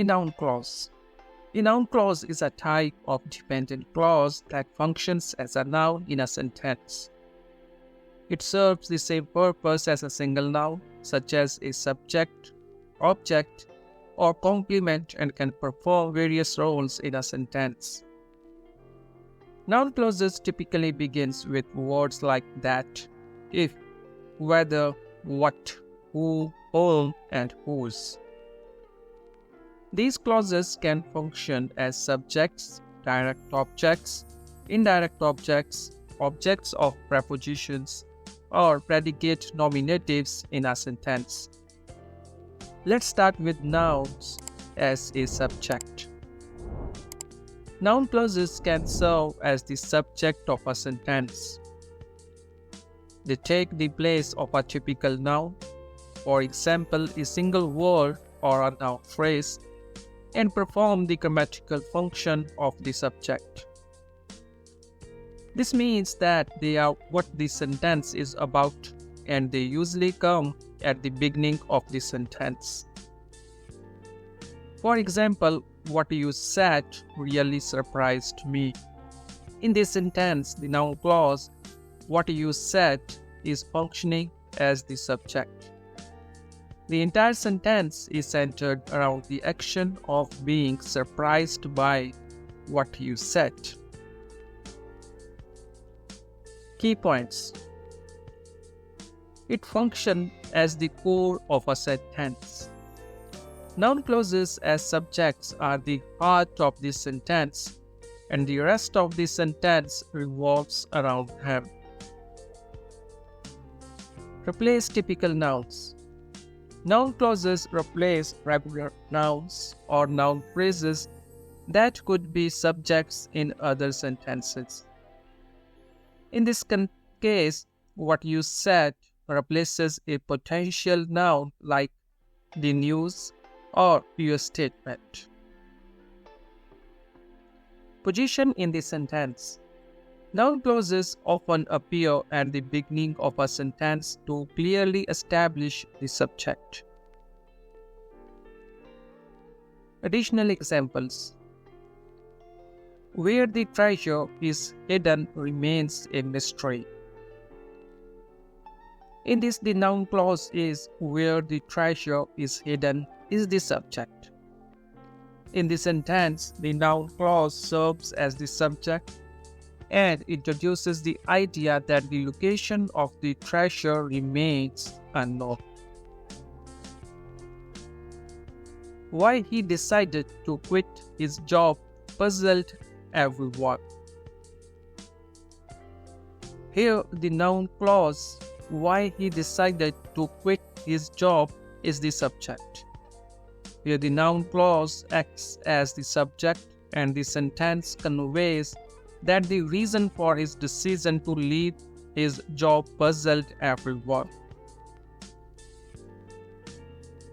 A noun clause. A noun clause is a type of dependent clause that functions as a noun in a sentence. It serves the same purpose as a single noun, such as a subject, object, or complement, and can perform various roles in a sentence. Noun clauses typically begins with words like that, if, whether, what, who, whom, and whose. These clauses can function as subjects, direct objects, indirect objects, objects of prepositions, or predicate nominatives in a sentence. Let's start with nouns as a subject. Noun clauses can serve as the subject of a sentence. They take the place of a typical noun, for example, a single word or a noun phrase, and perform the grammatical function of the subject. This means that they are what the sentence is about, and they usually come at the beginning of the sentence. For example, what you said really surprised me. In this sentence, the noun clause, what you said, is functioning as the subject. The entire sentence is centered around the action of being surprised by what you said. Key points. It functions as the core of a sentence. Noun clauses as subjects are the heart of the sentence, and the rest of the sentence revolves around them. Replace typical nouns. Noun clauses replace regular nouns or noun phrases that could be subjects in other sentences. In this case, what you said replaces a potential noun like the news or your statement. Position in the sentence. Noun clauses often appear at the beginning of a sentence to clearly establish the subject. Additional examples. Where the treasure is hidden remains a mystery. In this, the noun clause is where the treasure is hidden is the subject. In this sentence, the noun clause serves as the subject and introduces the idea that the location of the treasure remains unknown. Why he decided to quit his job puzzled everyone. Here, the noun clause, why he decided to quit his job, is the subject. Here, the noun clause acts as the subject, and the sentence conveys that the reason for his decision to leave his job puzzled everyone.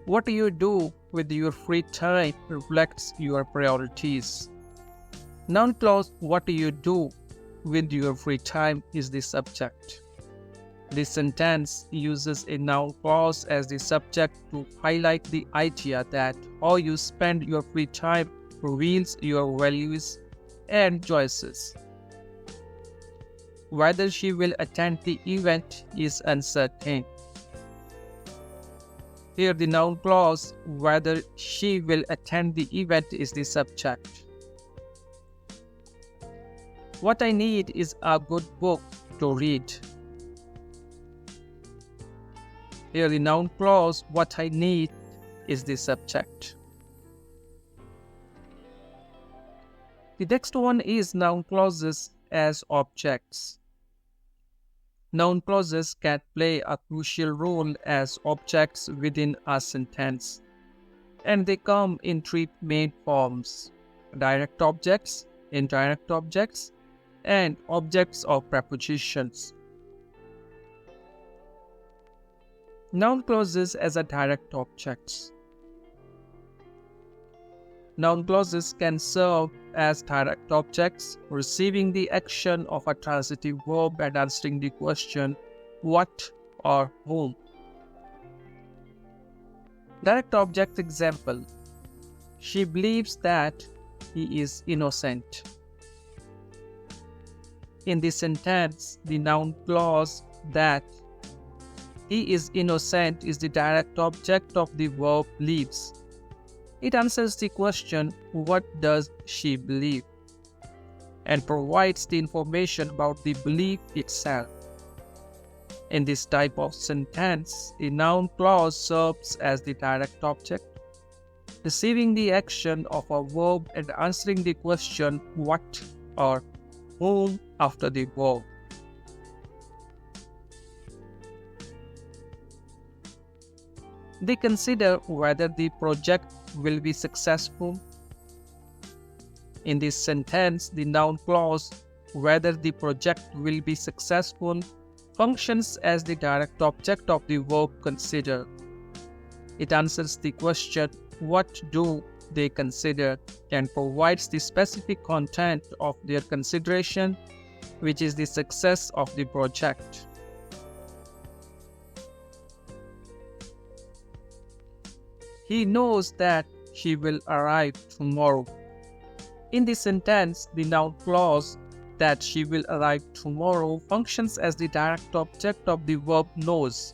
What you do with your free time reflects your priorities. Noun clause, what you do with your free time, is the subject. This sentence uses a noun clause as the subject to highlight the idea that how you spend your free time reveals your values and choices. Whether she will attend the event is uncertain. Here, the noun clause, whether she will attend the event, is the subject. What I need is a good book to read. Here, the noun clause, what I need, is the subject. The next one is noun clauses as objects. Noun clauses can play a crucial role as objects within a sentence, and they come in three main forms: direct objects, indirect objects, and objects of prepositions. Noun clauses as a direct objects. Noun clauses can serve as direct objects, receiving the action of a transitive verb and answering the question, what or whom. Direct object example. She believes that he is innocent. In this sentence, the noun clause that he is innocent is the direct object of the verb believes. It answers the question, what does she believe? And provides the information about the belief itself. In this type of sentence, the noun clause serves as the direct object, receiving the action of a verb and answering the question what or whom after the verb. They consider whether the project will be successful. In this sentence, the noun clause whether the project will be successful functions as the direct object of the verb consider. It answers the question what do they consider and provides the specific content of their consideration, which is the success of the project. He knows that she will arrive tomorrow. In this sentence, the noun clause that she will arrive tomorrow functions as the direct object of the verb knows.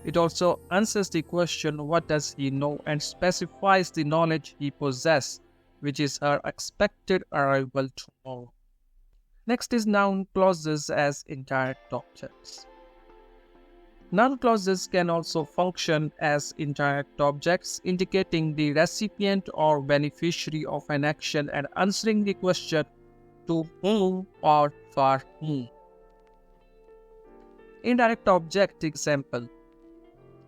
It also answers the question what does he know and specifies the knowledge he possesses, which is her expected arrival tomorrow. Next is noun clauses as indirect objects. Noun clauses can also function as indirect objects, indicating the recipient or beneficiary of an action and answering the question to whom or for whom. Indirect object example: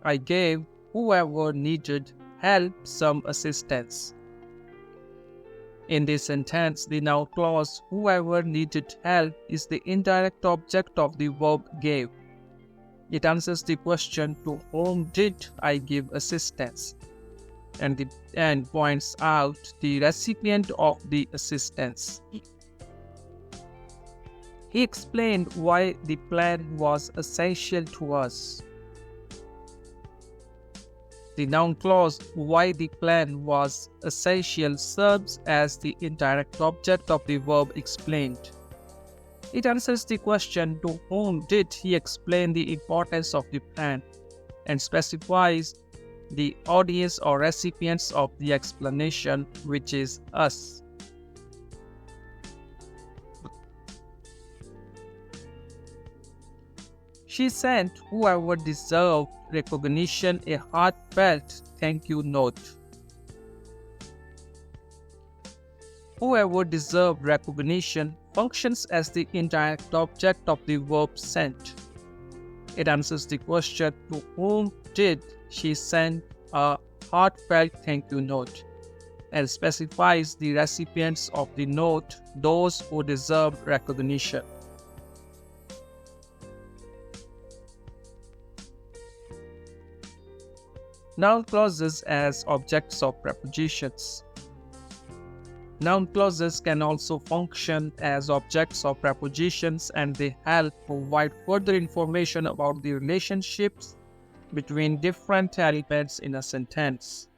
I gave whoever needed help some assistance. In this sentence, the noun clause whoever needed help is the indirect object of the verb gave. It answers the question to whom did I give assistance, and points out the recipient of the assistance. He explained why the plan was essential to us. The noun clause why the plan was essential serves as the indirect object of the verb explained. It answers the question to whom did he explain the importance of the plan and specifies the audience or recipients of the explanation, which is us. She sent whoever deserved recognition a heartfelt thank you note. Whoever deserved recognition functions as the indirect object of the verb sent. It answers the question to whom did she send a heartfelt thank you note and specifies the recipients of the note, those who deserve recognition. Noun clauses as objects of prepositions. Noun clauses can also function as objects of prepositions, and they help provide further information about the relationships between different elements in a sentence.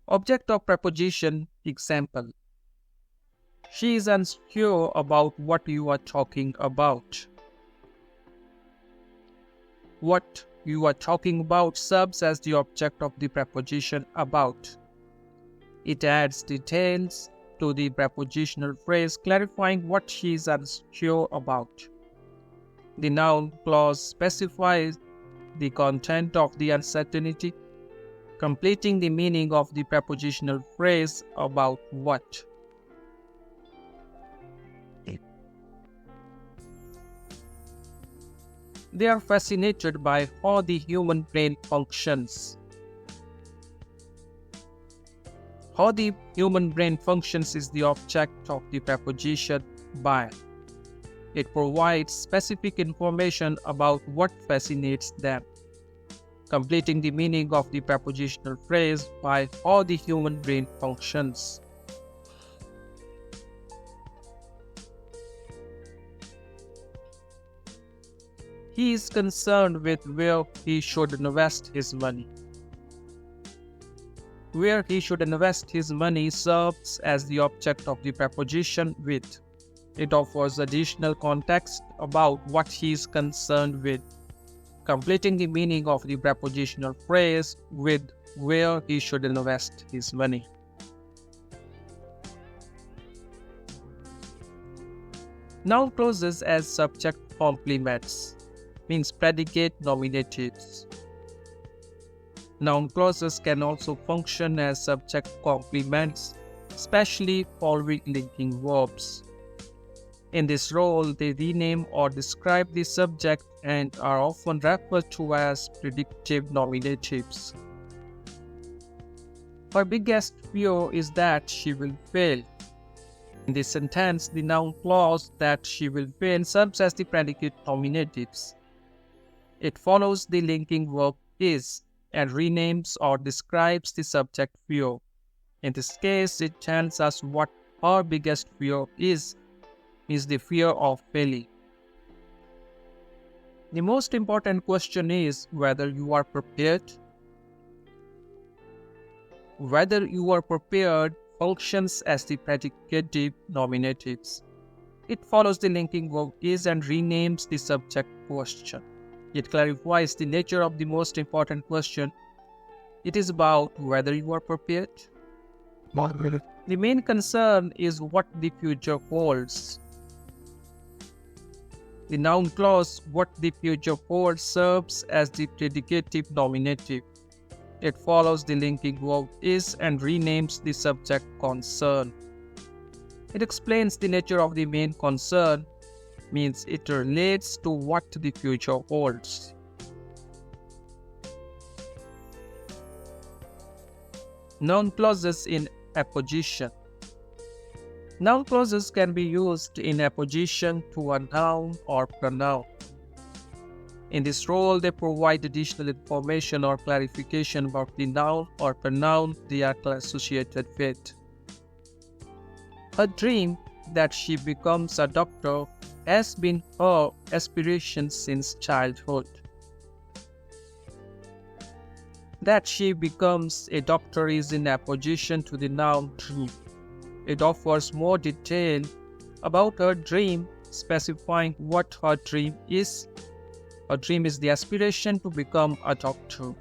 Object of preposition example: she is unsure about what you are talking about. What you are talking about serves as the object of the preposition about. It adds details to the prepositional phrase, clarifying what she is unsure about. The noun clause specifies the content of the uncertainty, completing the meaning of the prepositional phrase about what. They are fascinated by how the human brain functions. How the human brain functions is the object of the preposition by. It provides specific information about what fascinates them, completing the meaning of the prepositional phrase by how the human brain functions. He is concerned with where he should invest his money. where he should invest his money serves as the object of the preposition with. It offers additional context about what he is concerned with, completing the meaning of the prepositional phrase with where he should invest his money. Noun clauses as subject complements, means predicate nominatives. Noun clauses can also function as subject complements, especially following linking verbs. In this role, they rename or describe the subject and are often referred to as predictive nominatives. Her biggest fear is that she will fail. In this sentence, the noun clause that she will fail serves as the predicate nominatives. It follows the linking verb is and renames or describes the subject fear. In this case, it tells us what her biggest fear is the fear of failing. The most important question is whether you are prepared. Whether you are prepared functions as the predicative nominatives. It follows the linking verb is and renames the subject question. It clarifies the nature of the most important question. It is about whether you are prepared. The main concern is what the future holds. The noun clause what the future holds serves as the predicative nominative. It follows the linking verb is and renames the subject concern. It explains the nature of the main concern, means it relates to what the future holds. Noun clauses in apposition. Noun clauses can be used in apposition to a noun or pronoun. In this role, they provide additional information or clarification about the noun or pronoun they are associated with. Her dream that she becomes a doctor has been her aspiration since childhood. That she becomes a doctor is in apposition to the noun dream. It offers more detail about her dream, specifying what her dream is. Her dream is the aspiration to become a doctor.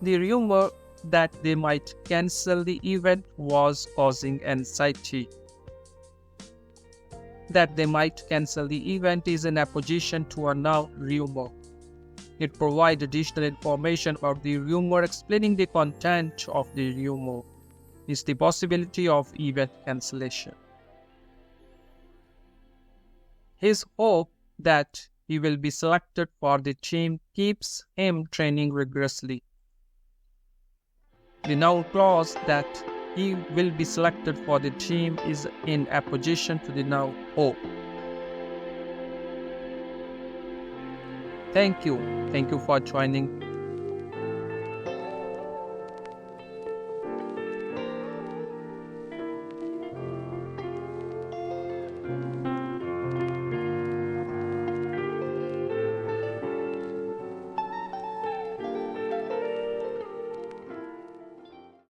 The rumor that they might cancel the event was causing anxiety. That they might cancel the event is in apposition to a noun rumor. It provides additional information about the rumor, explaining the content of the rumor. Is the possibility of event cancellation. His hope that he will be selected for the team keeps him training rigorously. The noun clause that he will be selected for the team is in apposition to the noun hope. Thank you for joining